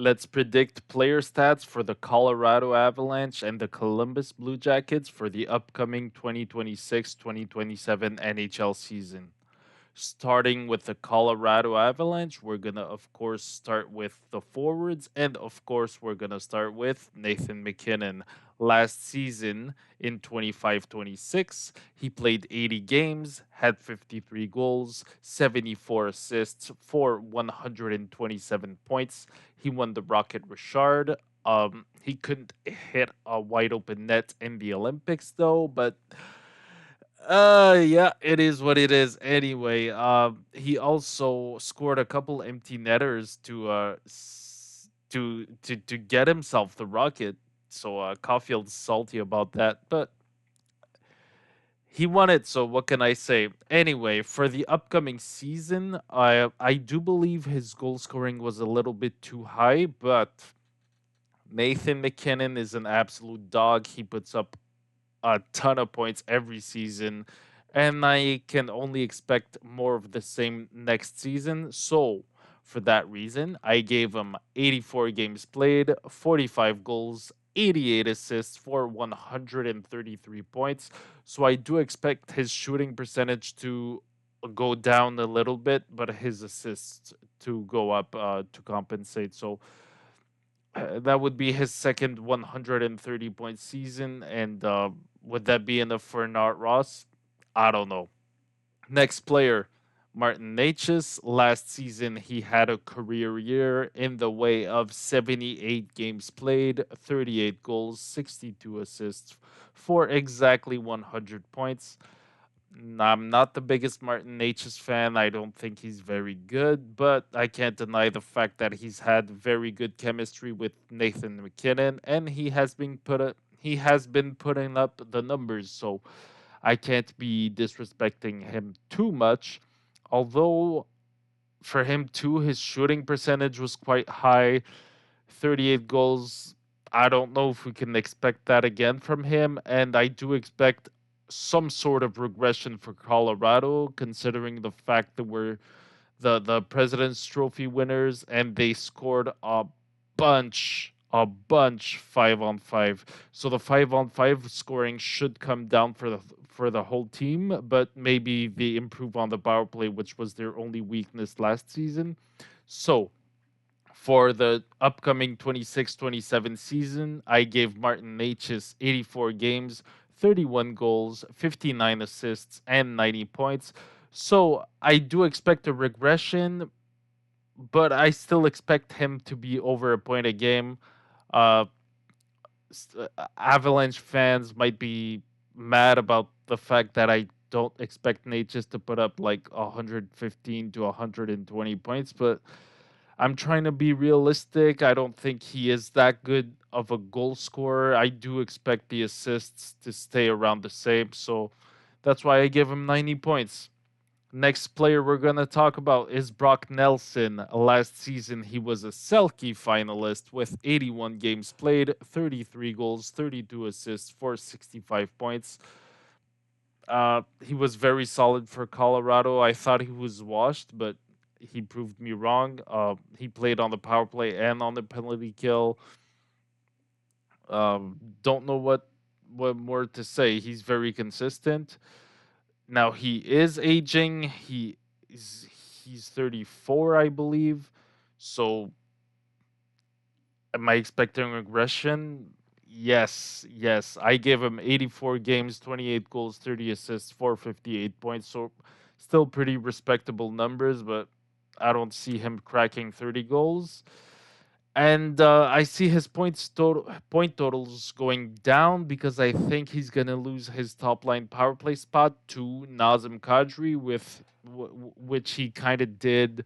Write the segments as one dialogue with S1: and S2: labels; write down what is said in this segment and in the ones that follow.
S1: Let's predict player stats for the Colorado Avalanche and the Columbus Blue Jackets for the upcoming 2026-2027 NHL season. Starting with the Colorado Avalanche, we're going to, of course, start with the forwards. And, of course, we're going to start with Nathan McKinnon. Last season in 25-26, he played 80 games, had 53 goals, 74 assists for 127 points. He won the Rocket Richard. He couldn't hit a wide open net in the Olympics, though, but yeah, it is what it is. Anyway, he also scored a couple empty netters to get himself the Rocket. So Caulfield's salty about that, but he won it. So what can I say? Anyway, for the upcoming season, I do believe his goal scoring was a little bit too high, but Nathan McKinnon is an absolute dog. He puts up a ton of points every season, and I can only expect more of the same next season. So, for that reason, I gave him 84 games played, 45 goals, 88 assists for 133 points. So, I do expect his shooting percentage to go down a little bit, but his assists to go up to compensate. So, that would be his second 130-point season, and would that be enough for Nart Ross? I don't know. Next player, Martin Necas. Last season, he had a career year in the way of 78 games played, 38 goals, 62 assists for exactly 100 points. I'm not the biggest Martin Necas fan. I don't think he's very good, but I can't deny the fact that he's had very good chemistry with Nathan McKinnon, and he has been putting up the numbers. So I can't be disrespecting him too much. Although for him too, his shooting percentage was quite high, 38 goals. I don't know if we can expect that again from him, and I do expect some sort of regression for Colorado, considering the fact that we're the President's Trophy winners, and they scored a bunch 5-on-5. So the 5-on-5 scoring should come down for the whole team, but maybe they improve on the power play, which was their only weakness last season. So for the upcoming 26-27 season, I gave Martin Necas 84 games, 31 goals, 59 assists, and 90 points. So I do expect a regression, but I still expect him to be over a point a game. Uh, Avalanche fans might be mad about the fact that I don't expect Nate just to put up like 115 to 120 points, but I'm trying to be realistic. I don't think he is that good of a goal scorer. I do expect the assists to stay around the same, so that's why I give him 90 points. Next player we're going to talk about is Brock Nelson. Last season, he was a Selke finalist with 81 games played, 33 goals, 32 assists for 65 points. He was very solid for Colorado. I thought he was washed, but he proved me wrong. He played on the power play and on the penalty kill. Don't know what more to say. He's very consistent. Now he is aging. Is he's 34, I believe. So am I expecting regression? Yes, yes. I gave him 84 games, 28 goals, 30 assists, 458 points. So still pretty respectable numbers, but I don't see him cracking 30 goals. And I see his point totals going down because I think he's gonna lose his top line power play spot to Nazem Kadri, which he kind of did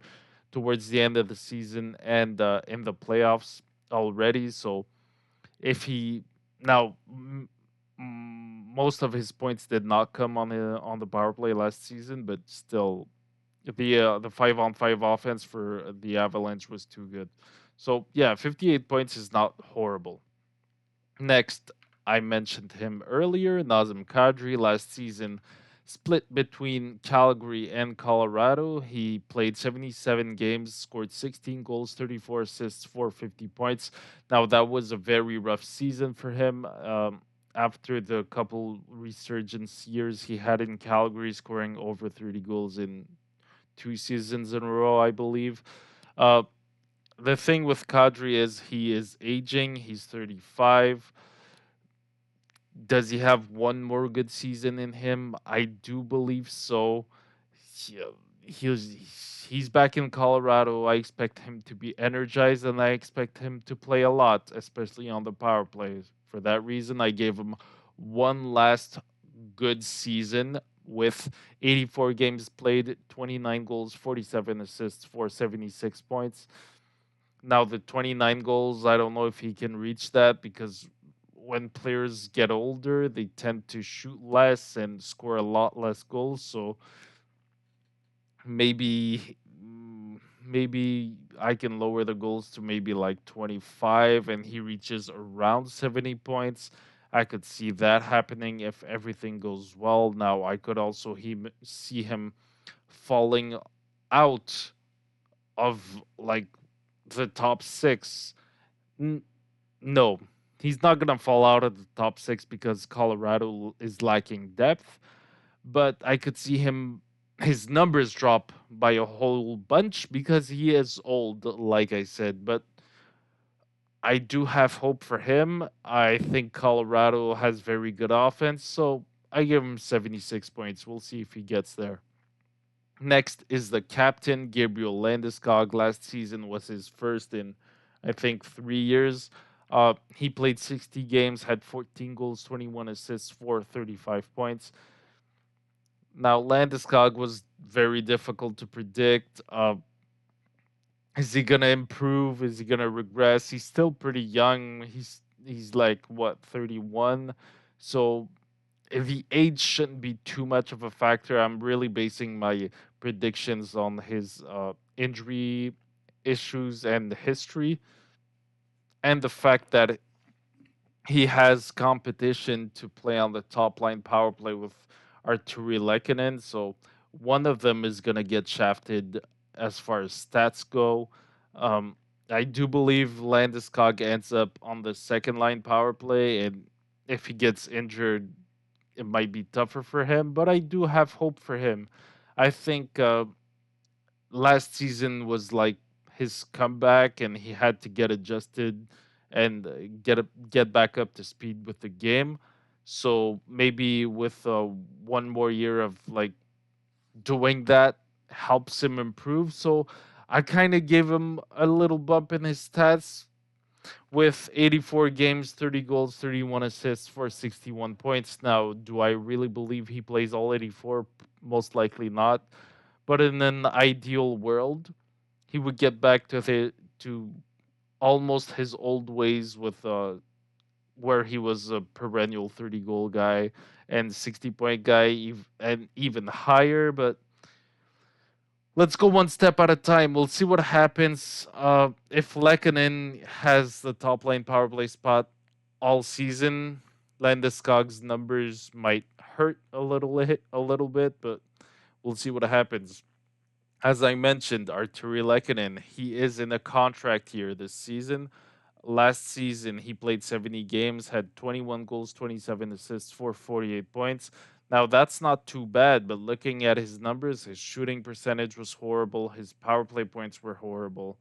S1: towards the end of the season and in the playoffs already. So if he now most of his points did not come on the power play last season, but still the 5-on-5 offense for the Avalanche was too good. So yeah, 58 points is not horrible. Next, I mentioned him earlier, Nazem Kadri last season, split between Calgary and Colorado. He played 77 games, scored 16 goals, 34 assists, 450 points. Now, that was a very rough season for him. After the couple resurgence years he had in Calgary, scoring over 30 goals in 2 seasons in a row, I believe. Uh, the thing with Kadri is he is aging. He's 35. Does he have one more good season in him? I do believe so. He, he's back in Colorado. I expect him to be energized, and I expect him to play a lot, especially on the power plays. For that reason, I gave him one last good season with 84 games played, 29 goals, 47 assists for 76 points. Now, the 29 goals, I don't know if he can reach that because when players get older, they tend to shoot less and score a lot less goals. So maybe maybe I can lower the goals to maybe like 25 and he reaches around 70 points. I could see that happening if everything goes well. Now, I could also see him falling out of like the top 6. N- no, he's not going to fall out of the top 6 because Colorado is lacking depth, but I could see his numbers drop by a whole bunch because he is old, like I said. But I do have hope for him. I think Colorado has very good offense, so I give him 76 points. We'll see if he gets there. Next is the captain, Gabriel Landeskog. Last season was his first in, I think, 3 years. He played 60 games, had 14 goals, 21 assists for 35 points. Now, Landeskog was very difficult to predict. Is he gonna improve? Is he gonna regress? He's still pretty young. He's like what 31, so the age shouldn't be too much of a factor. I'm really basing my predictions on his injury issues and history, and the fact that he has competition to play on the top line power play with Arturi Lekkonen. So one of them is going to get shafted as far as stats go. Um, I do believe Landeskog ends up on the second line power play, and if he gets injured, it might be tougher for him. But I do have hope for him. I think last season was like his comeback, and he had to get adjusted and get back up to speed with the game. So maybe with one more year of like doing that helps him improve. So I kind of gave him a little bump in his stats with 84 games, 30 goals, 31 assists for 61 points. Now, do I really believe he plays all 84? Most likely not. But in an ideal world, he would get back to almost his old ways with where he was a perennial 30 goal guy and 60-point guy and even higher. But let's go one step at a time. We'll see what happens. If Lekkonen has the top line power play spot all season, Landeskog's numbers might hurt a little bit, but we'll see what happens. As I mentioned, Arturi Lekkonen, he is in a contract year this season. Last season, he played 70 games, had 21 goals, 27 assists for 48 points. Now, that's not too bad, but looking at his numbers, his shooting percentage was horrible. His power play points were horrible.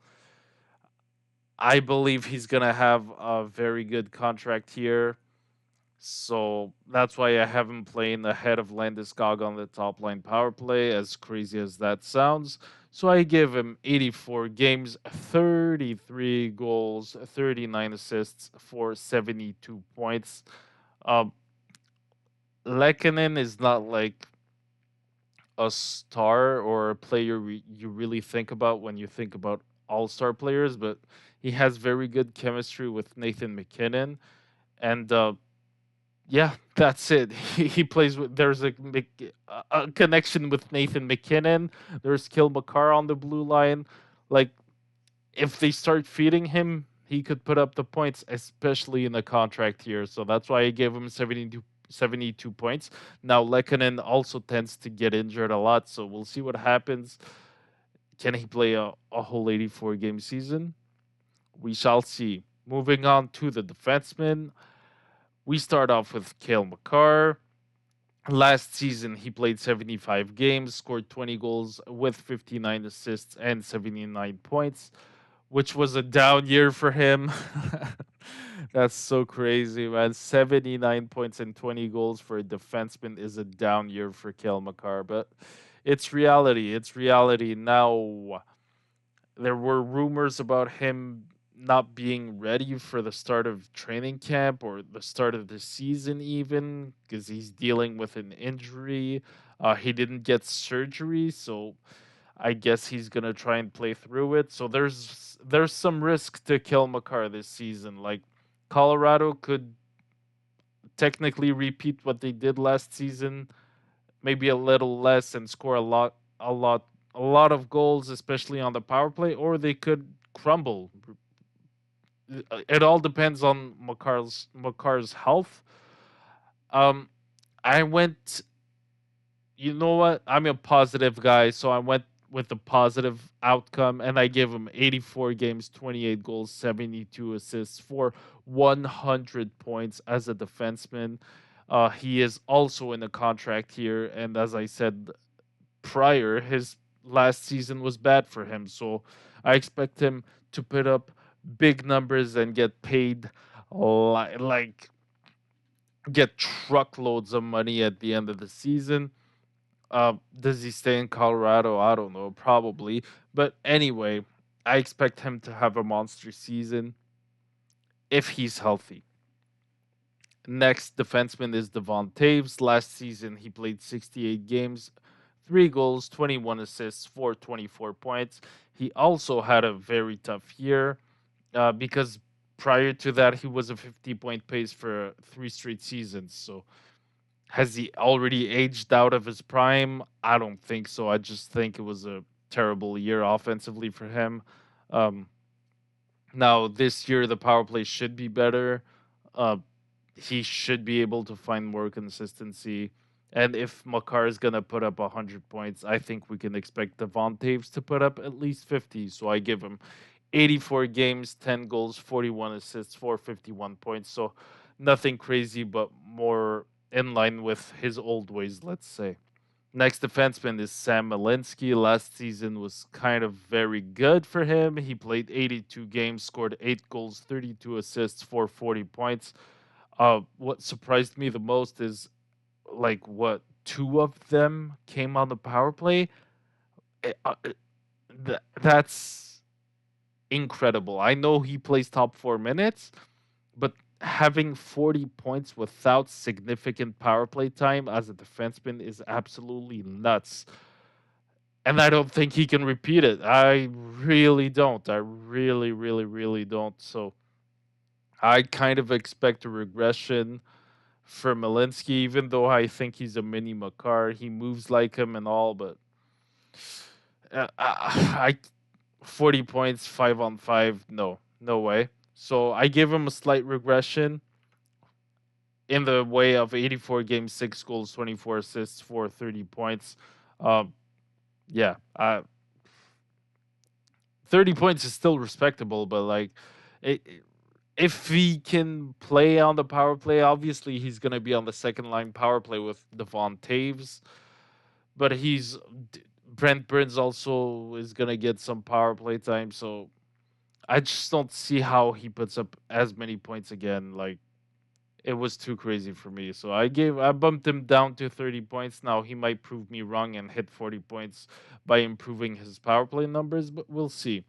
S1: I believe he's going to have a very good contract here. So that's why I have him playing ahead of Landeskog on the top line power play, as crazy as that sounds. So I give him 84 games, 33 goals, 39 assists for 72 points. Um, Lekkonen is not like a star or a player you really think about when you think about all star players, but he has very good chemistry with Nathan McKinnon. And yeah, that's it. He plays with. There's a connection with Nathan McKinnon. There's Kil McCarr on the blue line. Like if they start feeding him, he could put up the points, especially in the contract year. So that's why I gave him 72 points. Now Lekkonen also tends to get injured a lot, so we'll see what happens. Can he play a whole 84 game season? We shall see. Moving on to the defensemen, we start off with Kale McCarr. Last season, he played 75 games, scored 20 goals with 59 assists and 79 points, which was a down year for him. That's so crazy, man. 79 points and 20 goals for a defenseman is a down year for Kale McCarr, but it's reality. It's reality. Now, there were rumors about him not being ready for the start of training camp or the start of the season, even because he's dealing with an injury. He didn't get surgery, so I guess he's gonna try and play through it. So there's some risk to kill McCarr this season. Like Colorado could technically repeat what they did last season, maybe a little less and score a lot of goals, especially on the power play, or they could crumble. It all depends on McCarr's health. Um, I went. You know what? I'm a positive guy, so I went with the positive outcome, and I gave him 84 games, 28 goals, 72 assists for 100 points as a defenseman. He is also in a contract here, and as I said prior, his last season was bad for him. So I expect him to put up big numbers and get paid like get truckloads of money at the end of the season. Does he stay in Colorado? I don't know, probably. But anyway, I expect him to have a monster season if he's healthy. Next defenseman is Devon Taves. Last season, he played 68 games, 3 goals, 21 assists, for 24 points. He also had a very tough year because prior to that, he was a 50-point pace for 3 straight seasons. So has he already aged out of his prime? I don't think so. I just think it was a terrible year offensively for him. Um, Now, this year, the power play should be better. Uh, he should be able to find more consistency. And if Makar is going to put up 100 points, I think we can expect Devon Taves to put up at least 50. So I give him 84 games, 10 goals, 41 assists, for 51 points. So nothing crazy, but more in line with his old ways, let's say. Next defenseman is Sam Malinsky. Last season was kind of very good for him. He played 82 games, scored 8 goals, 32 assists, for 40 points. What surprised me the most is like what two of them came on the power play. Eh, uh, eh, that's incredible. I know he plays top 4 minutes, but having 40 points without significant power play time as a defenseman is absolutely nuts. And I don't think he can repeat it. I really don't. I really, really, really don't. So I kind of expect a regression for Malinsky, even though I think he's a mini Makar. He moves like him and all, but I 40 points, 5 on 5. No, no way. So I give him a slight regression in the way of 84 games, 6 goals, 24 assists, for 30 points. Um, yeah, 30 points is still respectable, but like, it, if he can play on the power play, obviously he's going to be on the second line power play with Devon Taves, but Brent Burns also is going to get some power play time. So I just don't see how he puts up as many points again. Like, it was too crazy for me. So I bumped him down to 30 points. Now he might prove me wrong and hit 40 points by improving his power play numbers, but we'll see.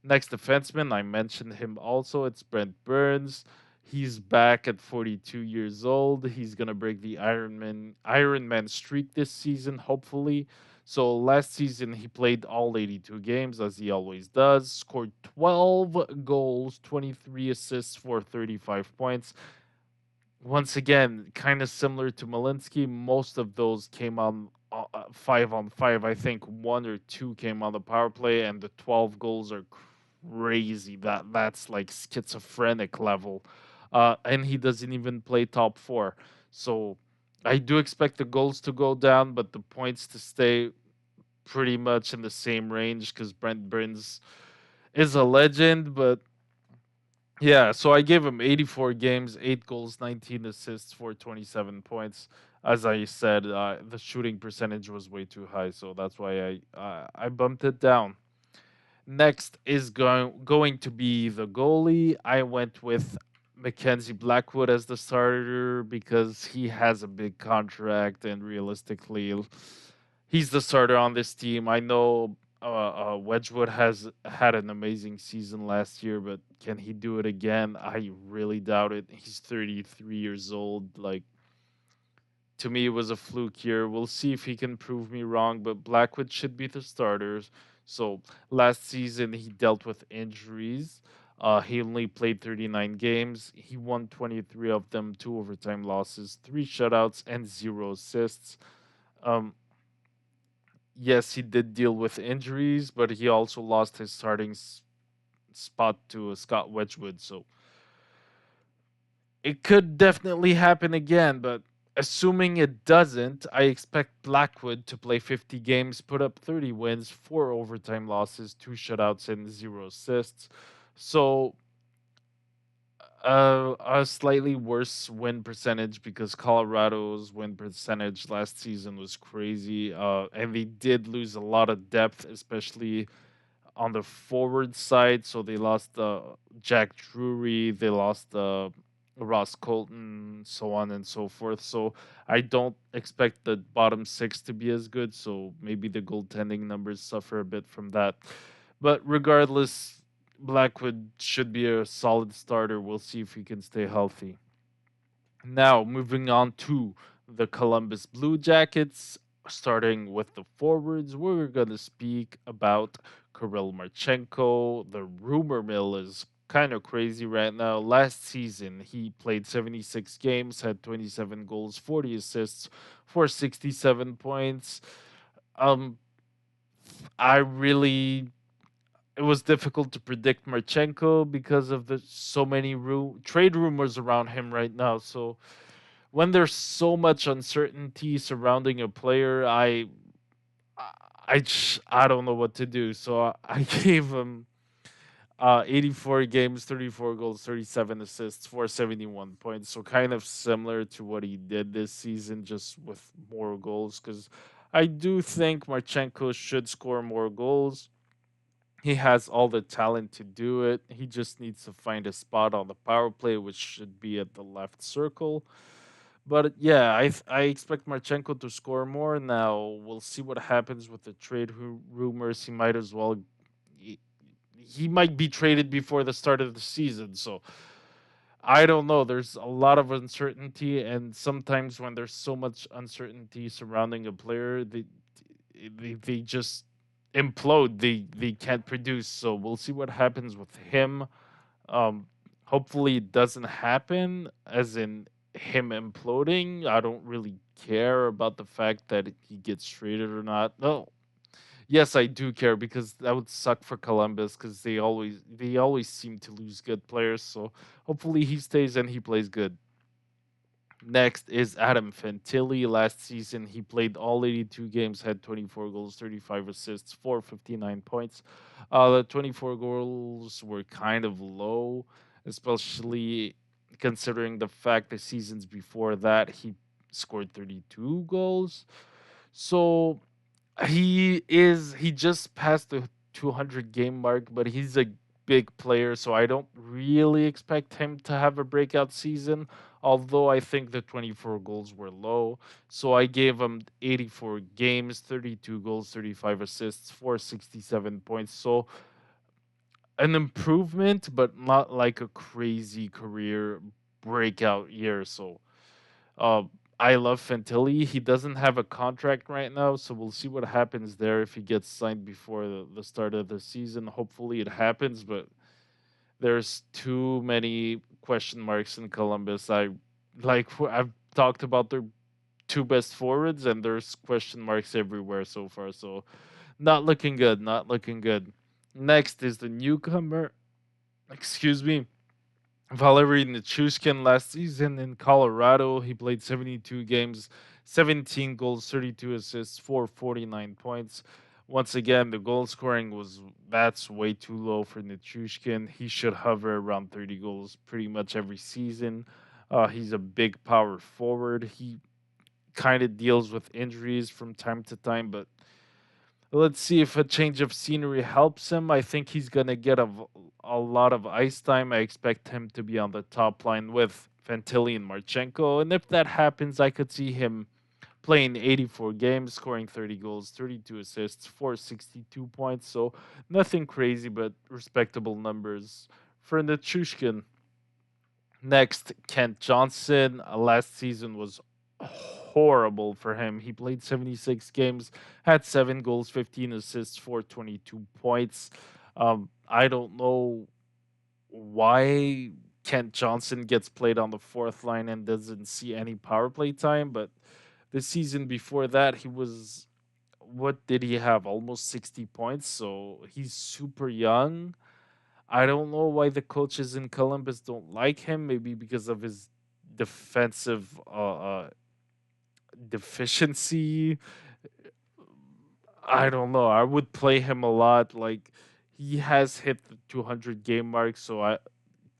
S1: Next defenseman, I mentioned him also. It's Brent Burns. He's back at 42 years old. He's gonna break the Ironman streak this season, hopefully. So last season he played all 82 games as he always does. Scored 12 goals, 23 assists, for 35 points. Once again, kind of similar to Malinsky, most of those came on 5 on 5. I think one or two came on the power play, and the 12 goals are crazy. That's like schizophrenic level, and he doesn't even play top 4. So I do expect the goals to go down, but the points to stay pretty much in the same range because Brent Burns is a legend. But yeah, so I gave him 84 games, 8 goals, 19 assists for 27 points. As I said, the shooting percentage was way too high, so that's why I bumped it down. Next is going to be the goalie. I went with Mackenzie Blackwood as the starter because he has a big contract and realistically, he's the starter on this team. I know Wedgwood has had an amazing season last year, but can he do it again? I really doubt it. He's 33 years old. Like, to me, it was a fluke year. We'll see if he can prove me wrong, but Blackwood should be the starters. So last season, he dealt with injuries. He only played 39 games. He won 23 of them, two overtime losses, three shutouts, and zero assists. Um, yes, he did deal with injuries, but he also lost his starting spot to Scott Wedgwood. So it could definitely happen again, but assuming it doesn't, I expect Blackwood to play 50 games, put up 30 wins, four overtime losses, two shutouts, and zero assists. So a slightly worse win percentage because Colorado's win percentage last season was crazy, and they did lose a lot of depth, especially on the forward side. So they lost Jack Drury, they lost Ross Colton, so on and so forth. So I don't expect the bottom six to be as good. So maybe the goaltending numbers suffer a bit from that. But regardless, Blackwood should be a solid starter. We'll see if he can stay healthy. Now, moving on to the Columbus Blue Jackets, starting with the forwards, we're going to speak about Kirill Marchenko. The rumor mill is kind of crazy right now. Last season, he played 76 games, had 27 goals, 40 assists for 67 points. Um, I really it was difficult to predict Marchenko because of the so many trade rumors around him right now. So when there's so much uncertainty surrounding a player, I don't know what to do. So I gave him 84 games, 34 goals, 37 assists, 471 points. So kind of similar to what he did this season, just with more goals. Because I do think Marchenko should score more goals. He has all the talent to do it. He just needs to find a spot on the power play, which should be at the left circle. But yeah, I expect Marchenko to score more. Now we'll see what happens with the trade rumors. He might as well. He, he might be traded before the start of the season. So I don't know. There's a lot of uncertainty, and sometimes when there's so much uncertainty surrounding a player, they just implode. They can't produce. So we'll see what happens with him. Um, Hopefully it doesn't happen, as in him imploding. I don't really care about the fact that he gets traded or not. No, yes, I do care because that would suck for Columbus because they always seem to lose good players. So hopefully he stays and he plays good. Next is Adam Fantilli. Last season, he played all 82 games, had 24 goals, 35 assists, 459 points. The 24 goals were kind of low, especially considering the fact the seasons before that he scored 32 goals. So he just passed the 200 game mark, but he's a big player, so I don't really expect him to have a breakout season. Although I think the 24 goals were low, so I gave him 84 games, 32 goals, 35 assists, 467 points. So an improvement, but not like a crazy career breakout year. So uh, I love Fantilli. He doesn't have a contract right now, so we'll see what happens there if he gets signed before the start of the season. Hopefully, it happens, but there's too many question marks in Columbus. I've talked about their two best forwards, and there's question marks everywhere so far. So not looking good. Not looking good. Next is the newcomer. Excuse me. Valery Nichushkin last season in Colorado, he played 72 games, 17 goals, 32 assists, 449 points. Once again, the goal scoring was that's way too low for Nichushkin. He should hover around 30 goals pretty much every season. He's a big power forward. He kind of deals with injuries from time to time, but let's see if a change of scenery helps him. I think he's going to get a lot of ice time. I expect him to be on the top line with Fantilli and Marchenko. And if that happens, I could see him playing 84 games, scoring 30 goals, 32 assists, 462 points. So nothing crazy, but respectable numbers for Nichushkin. Next, Kent Johnson. Last season was horrible for him. He played 76 games, had 7 goals, 15 assists, 422 points. I don't know why Kent Johnson gets played on the fourth line and doesn't see any power play time, but the season before that, he was, what did he have? Almost 60 points. So he's super young. I don't know why the coaches in Columbus don't like him. Maybe because of his defensive deficiency. I don't know. I would play him a lot. Like he has hit the 200 game mark, so I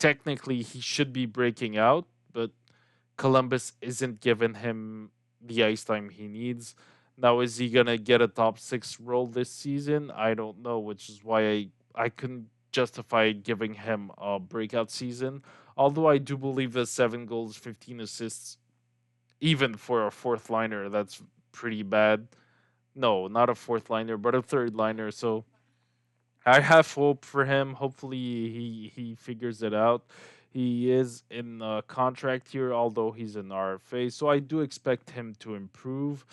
S1: technically he should be breaking out, but Columbus isn't giving him the ice time he needs. Now, is he gonna get a top six role this season? I don't know, which is why I couldn't justify giving him a breakout season. Although I do believe that 7 goals, 15 assists, even for a fourth liner, that's pretty bad. No, not a fourth liner, but a third liner. So I have hope for him. Hopefully, he figures it out. He is in a contract here, although he's an RFA, so I do expect him to improve,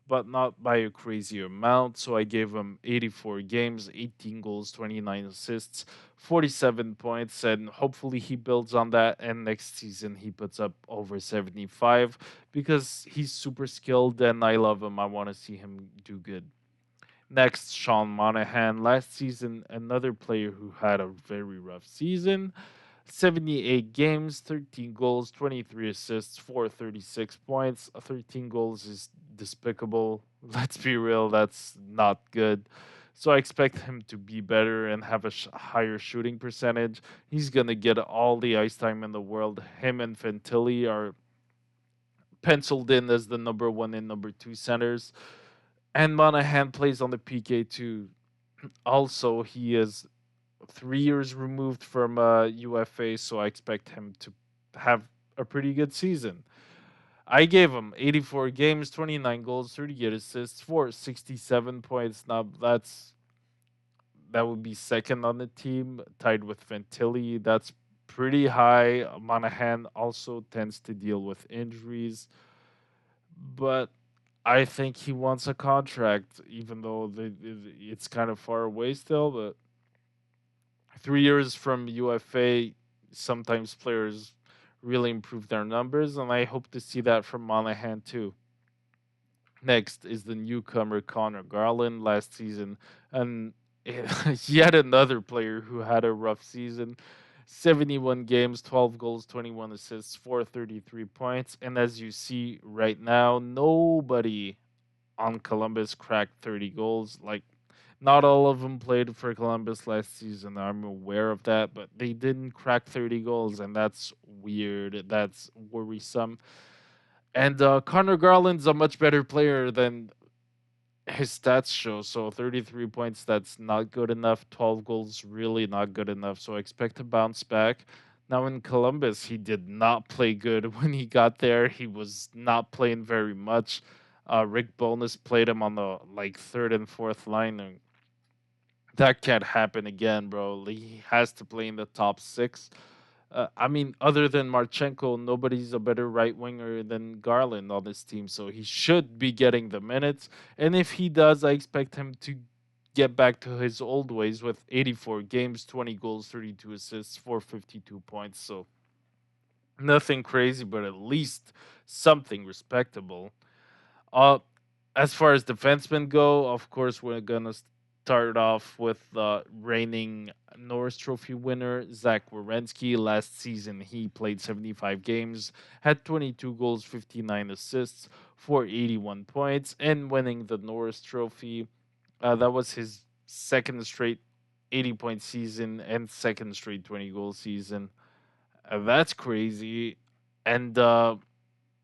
S1: but not by a crazy amount. So I gave him 84 games, 18 goals, 29 assists, 47 points, and hopefully he builds on that. And next season he puts up over 75 because he's super skilled and I love him. I want to see him do good. Next, Sean Monahan. Last season, another player who had a very rough season. 78 games, 13 goals, 23 assists, 436 points. 13 goals is despicable. Let's be real, that's not good. So I expect him to be better and have a higher shooting percentage. He's going to get all the ice time in the world. Him and Fantilli are penciled in as the number one and number two centers. And Monahan plays on the PK too. Also, he is 3 years removed from UFA, so I expect him to have a pretty good season. I gave him 84 games, 29 goals, 38 assists, 467 points. Now that would be second on the team, tied with Ventilli. That's pretty high. Monahan also tends to deal with injuries, but I think he wants a contract, even though it's kind of far away still. But 3 years from UFA, sometimes players really improve their numbers, and I hope to see that from Monahan too. Next is the newcomer Connor Garland last season, and yet another player who had a rough season. 71 games, 12 goals, 21 assists, 433 points. And as you see right now, nobody on Columbus cracked 30 goals. Like, not all of them played for Columbus last season. I'm aware of that, but they didn't crack 30 goals, and that's weird. That's worrisome. And Connor Garland's a much better player than his stats show. So 33 points, that's not good enough. 12 goals, really not good enough. So I expect to bounce back. Now in Columbus, he did not play good when he got there. He was not playing very much. Rick Bonus played him on the like third and fourth line, and that can't happen again, bro. He has to play in the top six. I mean, other than Marchenko, nobody's a better right winger than Garland on this team, so he should be getting the minutes. And if he does, I expect him to get back to his old ways with 84 games, 20 goals, 32 assists, 452 points. So nothing crazy, but at least something respectable. Uh, as far as defensemen go, of course, we're gonna start off with the reigning Norris Trophy winner, Zach Werenski. Last season, he played 75 games, had 22 goals, 59 assists for 81 points, and winning the Norris Trophy. That was his second straight 80-point season and second straight 20-goal season. That's crazy. And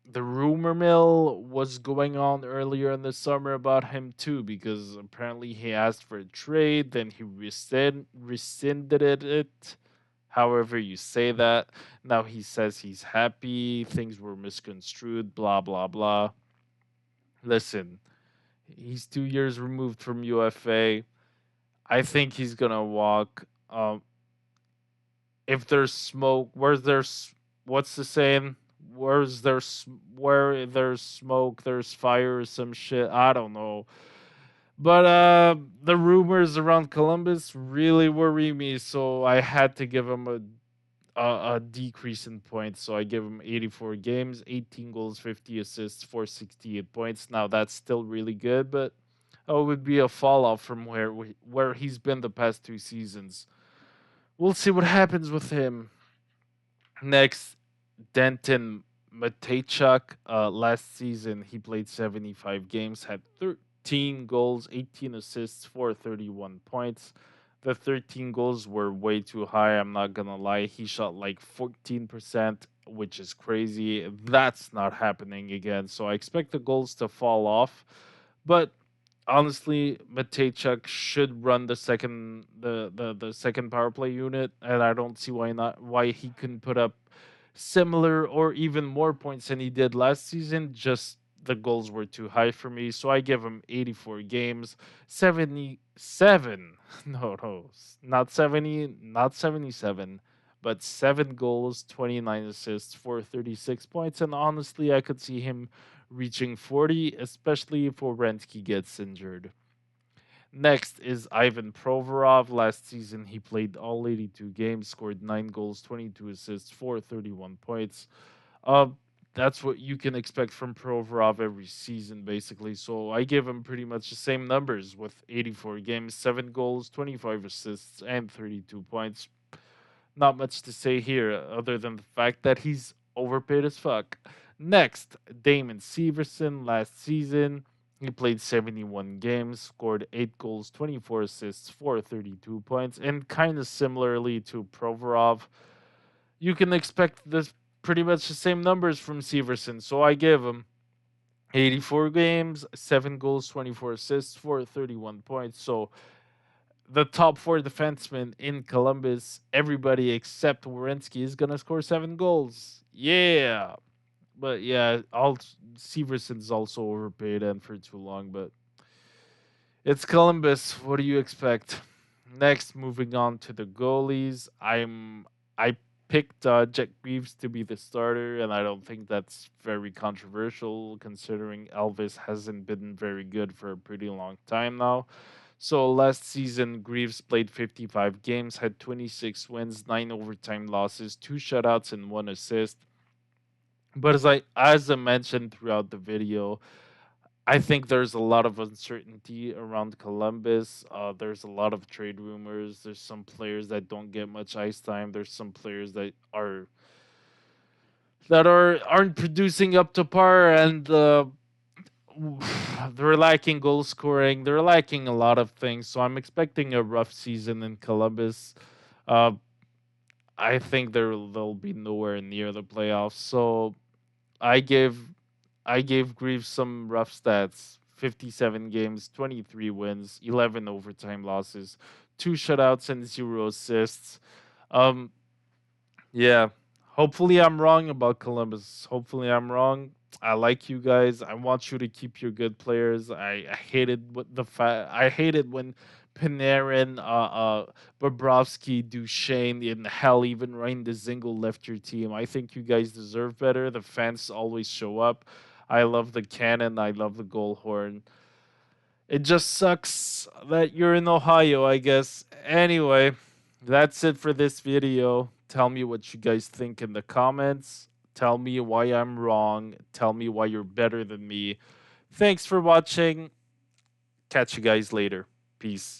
S1: the rumor mill was going on earlier in the summer about him too, because apparently he asked for a trade, then he rescinded it. However, you say that. Now he says he's happy, things were misconstrued, blah, blah, blah. Listen, he's 2 years removed from UFA. I think he's gonna walk. If there's smoke, what's the saying? Where there's smoke, there's fire or some shit. I don't know. But the rumors around Columbus really worry me, so I had to give him a decrease in points. So I give him 84 games, 18 goals, 50 assists, 468 points. Now that's still really good, but it would be a fall off from where he's been the past 2 seasons. We'll see what happens with him. Next, Denton Matejchuk. Last season, he played 75 games, had 13 goals, 18 assists for 31 points. The 13 goals were way too high. I'm not going to lie. He shot like 14%, which is crazy. That's not happening again. So I expect the goals to fall off. But honestly, Matejchuk should run the second power play unit, and I don't see why he couldn't put up similar or even more points than he did last season. Just the goals were too high for me, so I give him 84 games, 77. No, no, not 70, not 77. But 7 goals, 29 assists for 36 points. And honestly, I could see him reaching 40, especially if Orensky gets injured. Next is Ivan Provorov. Last season, he played all 82 games, scored 9 goals, 22 assists for 31 points. Uh, that's what you can expect from Provorov every season, basically. So I give him pretty much the same numbers with 84 games, 7 goals, 25 assists, and 32 points. Not much to say here other than the fact that he's overpaid as fuck. Next, Damon Severson. Last season, he played 71 games, scored 8 goals, 24 assists for 32 points, and kind of similarly to Provorov, you can expect this pretty much the same numbers from Severson. So I give him 84 games, 7 goals, 24 assists for 31 points. So the top four defensemen in Columbus, everybody except Werenski is gonna score 7 goals. Yeah, but yeah, all Severson's also overpaid and for too long. But it's Columbus. What do you expect? Next, moving on to the goalies. I picked Jack Reeves to be the starter, and I don't think that's very controversial considering Elvis hasn't been very good for a pretty long time now. So last season, Greaves played 55 games, had 26 wins, 9 overtime losses, 2 shutouts, and 1 assist. But as I mentioned throughout the video, I think there's a lot of uncertainty around Columbus. There's a lot of trade rumors. There's some players that don't get much ice time. There's some players that aren't producing up to par, and they're lacking goal scoring. They're lacking a lot of things. So I'm expecting a rough season in Columbus. Uh, I think they'll be nowhere near the playoffs. So I gave I gave Greaves some rough stats. 57 games, 23 wins, 11 overtime losses, 2 shutouts, and 0 assists. Um, yeah. Hopefully I'm wrong about Columbus. Hopefully I'm wrong. I like you guys. I want you to keep your good players. I hated what I hated when Panarin, Bobrovsky, Duchesne, and hell, even Ryan Dzingel left your team. I think you guys deserve better. The fans always show up. I love the cannon. I love the goal horn. It just sucks that you're in Ohio, I guess. Anyway, that's it for this video. Tell me what you guys think in the comments. Tell me why I'm wrong. Tell me why you're better than me. Thanks for watching. Catch you guys later. Peace.